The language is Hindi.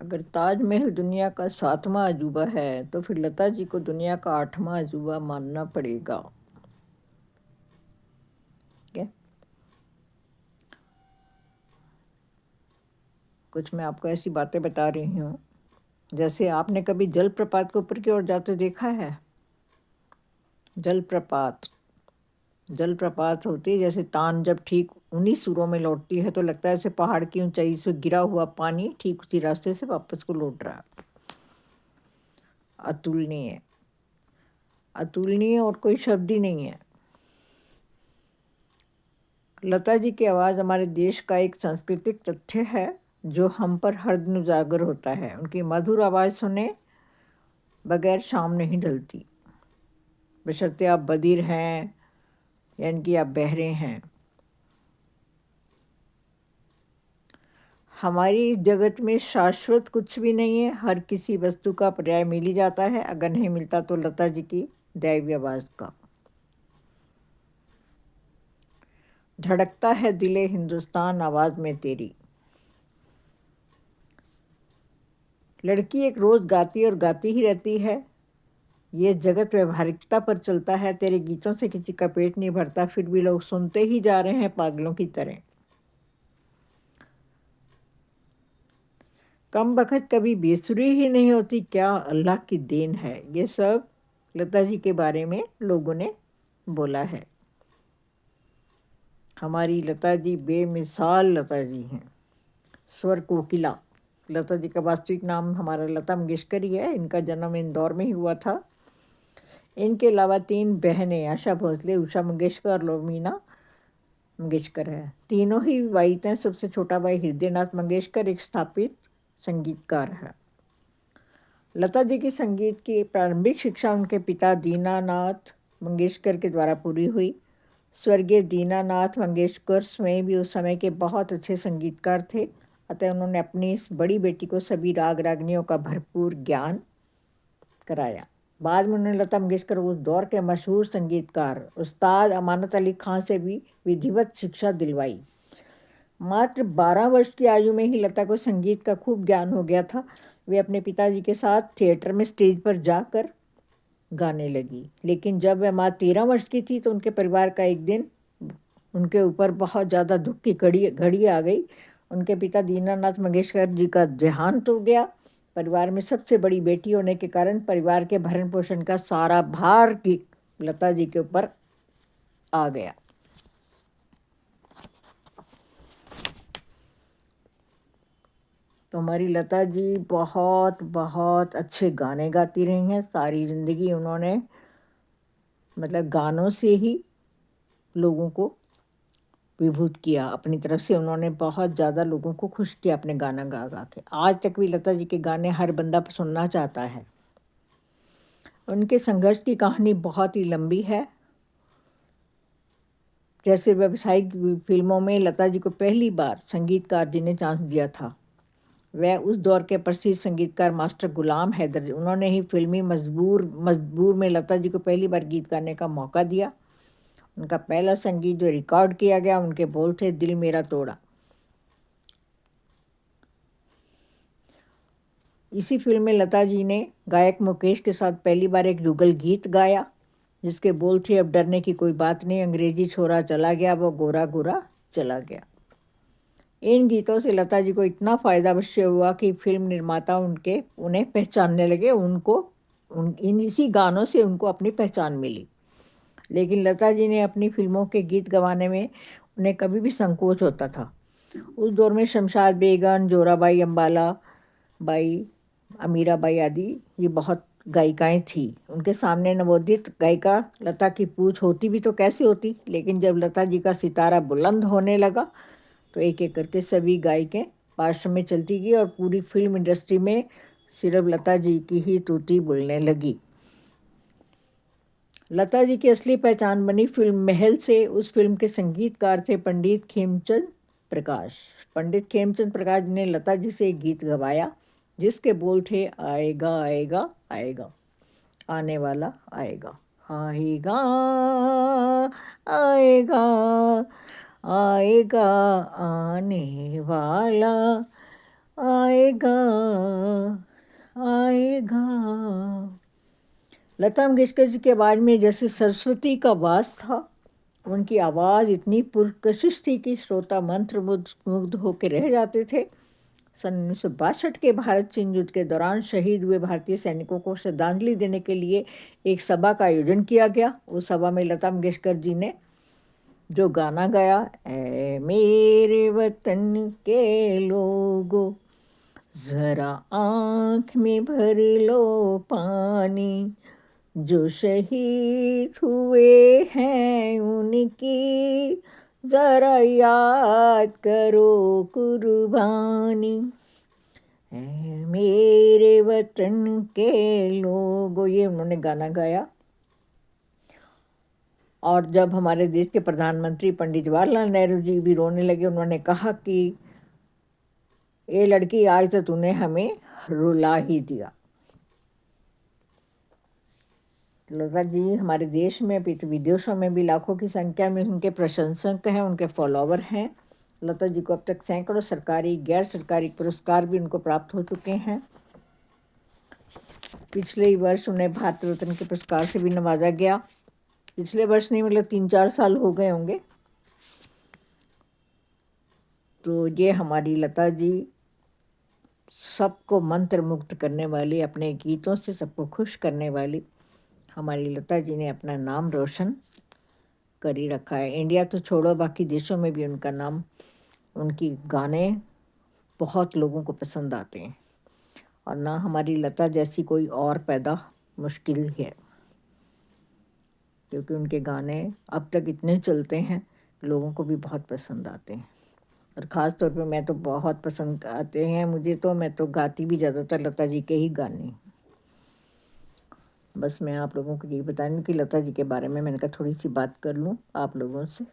अगर ताजमहल दुनिया का 7वां अजूबा है तो फिर लता जी को दुनिया का 8वां अजूबा मानना पड़ेगा। क्या कुछ मैं आपको ऐसी बातें बता रही हूँ, जैसे आपने कभी जलप्रपात को ऊपर की ओर जाते देखा है। जलप्रपात जलप्रपात होती है, जैसे तान जब ठीक उन्हीं सुरों में लौटती है तो लगता है जैसे पहाड़ की ऊंचाई से गिरा हुआ पानी ठीक उसी रास्ते से वापस को लौट रहा है। अतुलनीय, अतुलनीय और कोई शब्द ही नहीं है। लता जी की आवाज़ हमारे देश का एक सांस्कृतिक तथ्य है जो हम पर हर दिन उजागर होता है। उनकी मधुर आवाज़ सुने बगैर शाम नहीं ढलती, बशर्ते आप बधिर हैं यानी कि आप बहरे हैं। हमारी इस जगत में शाश्वत कुछ भी नहीं है, हर किसी वस्तु का पर्याय मिल ही जाता है, अगर नहीं मिलता तो लता जी की दैवीय आवाज़ का। धड़कता है दिले हिंदुस्तान आवाज़ में तेरी। लड़की एक रोज़ गाती और गाती ही रहती है। ये जगत व्यवहारिकता पर चलता है, तेरे गीतों से किसी का पेट नहीं भरता, फिर भी लोग सुनते ही जा रहे हैं पागलों की तरह। कम बखत कभी बेसुरी ही नहीं होती, क्या अल्लाह की देन है। ये सब लता जी के बारे में लोगों ने बोला है। हमारी लता जी बेमिसाल लता जी हैं। स्वर कोकिला, लता जी का वास्तविक नाम हमारा लता मंगेशकर ही है। इनका जन्म इंदौर में ही हुआ था। इनके अलावा 3 बहनें आशा भोसले, उषा मंगेशकर और लोमीना मंगेशकर है। तीनों ही वाइफ हैं। सबसे छोटा भाई हृदयनाथ मंगेशकर एक स्थापित संगीतकार है। लता जी की संगीत की प्रारंभिक शिक्षा उनके पिता दीनानाथ मंगेशकर के द्वारा पूरी हुई। स्वर्गीय दीनानाथ मंगेशकर स्वयं भी उस समय के बहुत अच्छे संगीतकार थे, अतः उन्होंने अपनी इस बड़ी बेटी को सभी राग रागनियों का भरपूर ज्ञान कराया। बाद में उन्होंने लता मंगेशकर उस दौर के मशहूर संगीतकार उस्ताद अमानत अली खां से भी विधिवत शिक्षा दिलवाई। मात्र 12 वर्ष की आयु में ही लता को संगीत का खूब ज्ञान हो गया था। वे अपने पिताजी के साथ थिएटर में स्टेज पर जाकर गाने लगी। लेकिन जब वह माँ 13 वर्ष की थी तो उनके परिवार का एक दिन उनके ऊपर बहुत ज़्यादा दुख की घड़ी आ गई। उनके पिता दीनानाथ मंगेशकर जी का देहांत हो गया। परिवार में सबसे बड़ी बेटी होने के कारण परिवार के भरण पोषण का सारा भार की लता जी के ऊपर आ गया। तो हमारी लता जी बहुत बहुत अच्छे गाने गाती रही हैं। सारी ज़िंदगी उन्होंने मतलब गानों से ही लोगों को विभूत किया। अपनी तरफ से उन्होंने बहुत ज़्यादा लोगों को खुश किया अपने गाना गा गा के। आज तक भी लता जी के गाने हर बंदा सुनना चाहता है। उनके संघर्ष की कहानी बहुत ही लंबी है। जैसे व्यावसायिक फिल्मों में लता जी को पहली बार संगीतकार जी ने चांस दिया था, वह उस दौर के प्रसिद्ध संगीतकार मास्टर गुलाम हैदर। उन्होंने ही फिल्मी मजबूर में लता जी को पहली बार गीत गाने का मौका दिया। उनका पहला संगीत जो रिकॉर्ड किया गया, उनके बोल थे दिल मेरा तोड़ा। इसी फिल्म में लता जी ने गायक मुकेश के साथ पहली बार एक युगल गीत गाया, जिसके बोल थे अब डरने की कोई बात नहीं, अंग्रेजी छोरा चला गया, वो गोरा गोरा चला गया। इन गीतों से लता जी को इतना फ़ायदा अवश्य हुआ कि फिल्म निर्माता उन्हें पहचानने लगे। इन इसी गानों से उनको अपनी पहचान मिली। लेकिन लता जी ने अपनी फिल्मों के गीत गवाने में उन्हें कभी भी संकोच होता था। उस दौर में शमशाद बेगम, जोराबाई अंबाला बाई, अमीराबाई आदि ये बहुत गायिकाएं थी। उनके सामने नवोदित गायिका लता की पूछ होती भी तो कैसे होती। लेकिन जब लता जी का सितारा बुलंद होने लगा तो एक एक करके सभी गायिकाएं पार्श्व में चलती गई और पूरी फिल्म इंडस्ट्री में सिर्फ लता जी की ही तूती बोलने लगी। लता जी की असली पहचान बनी फिल्म महल से। उस फिल्म के संगीतकार थे पंडित खेमचंद प्रकाश। पंडित खेमचंद प्रकाश ने लता जी से एक गीत गवाया, जिसके बोल थे आएगा आएगा आएगा, आने वाला आएगा, आएगा आएगा आएगा, आने वाला आएगा आएगा। लता मंगेशकर जी की आवाज़ में जैसे सरस्वती का वास था। उनकी आवाज़ इतनी पुरकशिश थी कि श्रोता मंत्रमुग्ध होकर रह जाते थे। सन 1962 के भारत चीन युद्ध के दौरान शहीद हुए भारतीय सैनिकों को श्रद्धांजलि देने के लिए एक सभा का आयोजन किया गया। उस सभा में लता मंगेशकर जी ने जो गाना गाया, ऐ मेरे वतन के लोगो ज़रा आँख में भर लो पानी, जो शहीद हुए हैं उनकी ज़रा याद करो कुर्बानी। ऐ मेरे वतन के लोगो, ये उन्होंने गाना गाया। और जब हमारे देश के प्रधानमंत्री पंडित जवाहरलाल नेहरू जी भी रोने लगे, उन्होंने कहा कि ये लड़की आज तो तूने हमें रुला ही दिया। लता जी हमारे देश में भी तो विदेशों में भी लाखों की संख्या में उनके प्रशंसक हैं, उनके फॉलोवर हैं। लता जी को अब तक सैकड़ों सरकारी गैर सरकारी पुरस्कार भी उनको प्राप्त हो चुके हैं। पिछले ही वर्ष उन्हें भारत रत्न के पुरस्कार से भी नवाजा गया। पिछले वर्ष नहीं, मतलब 3-4 साल हो गए होंगे। तो ये हमारी लता जी सबको मंत्रमुग्ध करने वाली, अपने गीतों से सबको खुश करने वाली हमारी लता जी ने अपना नाम रोशन कर ही रखा है। इंडिया तो छोड़ो, बाकी देशों में भी उनका नाम, उनकी गाने बहुत लोगों को पसंद आते हैं। और ना हमारी लता जैसी कोई और पैदा मुश्किल है, क्योंकि उनके गाने अब तक इतने चलते हैं, लोगों को भी बहुत पसंद आते हैं। और ख़ास तौर पे मैं तो बहुत पसंद आते हैं मुझे, तो मैं तो गाती भी ज़्यादातर लता जी के ही गाने। बस मैं आप लोगों को यही बता रही हूँ कि लता जी के बारे में मैंने कहा थोड़ी सी बात कर लूँ आप लोगों से।